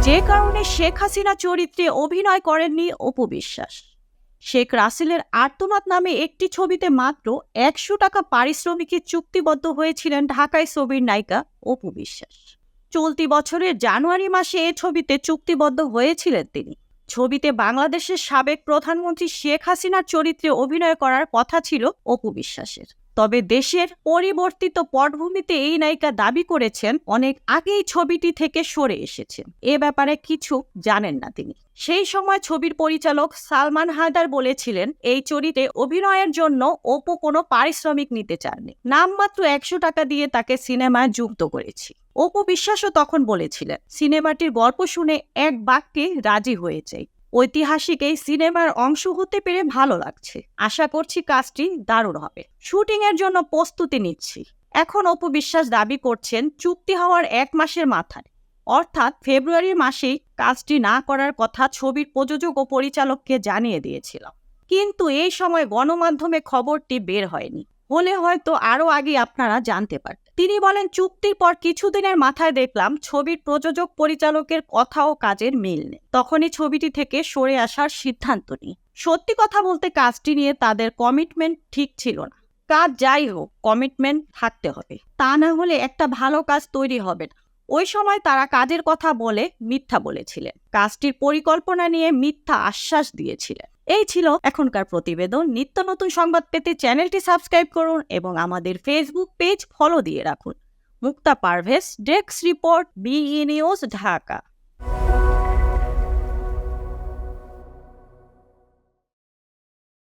যে কারণে শেখ হাসিনা চরিত্রে অভিনয় করেননি অপু বিশ্বাস। শেখ রাসেলের আর্তনাদ নামে একটি ছবিতে মাত্র ১০০ টাকা পারিশ্রমিকে চুক্তিবদ্ধ হয়েছিলেন ঢাকায় ছবির নায়িকা অপু বিশ্বাস। চলতি বছরের জানুয়ারি মাসে এ ছবিতে চুক্তিবদ্ধ হয়েছিলেন তিনি। ছবিতে বাংলাদেশের সাবেক প্রধানমন্ত্রী শেখ হাসিনার চরিত্রে অভিনয় করার কথা ছিল অপু বিশ্বাসের। তবে দেশের পরিবর্তিত পটভূমিতে এই নায়িকা দাবি করেছেন অনেক আগেই ছবিটি থেকে সরে এসেছেন, এ ব্যাপারে কিছু জানেন না তিনি। সেই সময় ছবির পরিচালক সালমান হায়দার বলেছিলেন এই চরিত্রে অভিনয়ের জন্য অপু কোনো পারিশ্রমিক নিতে চাননি, নামমাত্র ১০০ টাকা দিয়ে তাকে সিনেমায় যুক্ত করেছি। অপু বিশ্বাসও তখন বলেছিলেন সিনেমাটির গল্প শুনে এক বাক্যে রাজি হয়েছে, ঐতিহাসিক এই সিনেমার অংশ হতে পেরে ভালো লাগছে, আশা করছি কাজটি দারুণ হবে, শুটিং এর জন্য প্রস্তুতি নিচ্ছি। এখন অপু বিশ্বাস দাবি করছেন চুক্তি হওয়ার ১ মাসের মাথায়, অর্থাৎ ফেব্রুয়ারি মাসেই কাজটি না করার কথা ছবির প্রযোজক ও পরিচালককে জানিয়ে দিয়েছিল। কিন্তু এই সময় গণমাধ্যমে খবরটি বের হয়নি, হলে হয়তো আরো আগে আপনারা জানতে পারতেন। তিনি বলেন চুক্তির পর কিছুদিনের মাথায় দেখলাম ছবির প্রযোজক পরিচালকের কথা ও কাজের মিল নেই, তখনই ছবিটি থেকে সরে আসার সিদ্ধান্ত নিই। সত্যি কথা বলতে কাজটি নিয়ে তাদের কমিটমেন্ট ঠিক ছিল না। কাজ যাই হোক, কমিটমেন্ট থাকতে হবে, তা না হলে একটা ভালো কাজ তৈরি হবে না। ওই সময় তারা কাজের কথা বলে মিথ্যা বলেছিলেন, কাজটির পরিকল্পনা নিয়ে মিথ্যা আশ্বাস দিয়েছিলেন। এই ছিল এখনকার প্রতিবেদন। নিত্য নতুন সংবাদ পেতে চ্যানেলটি সাবস্ক্রাইব করুন এবং আমাদের ফেসবুক পেজ ফলো দিয়ে রাখুন। Mukta Parvez, desk report, BE news, Dhaka.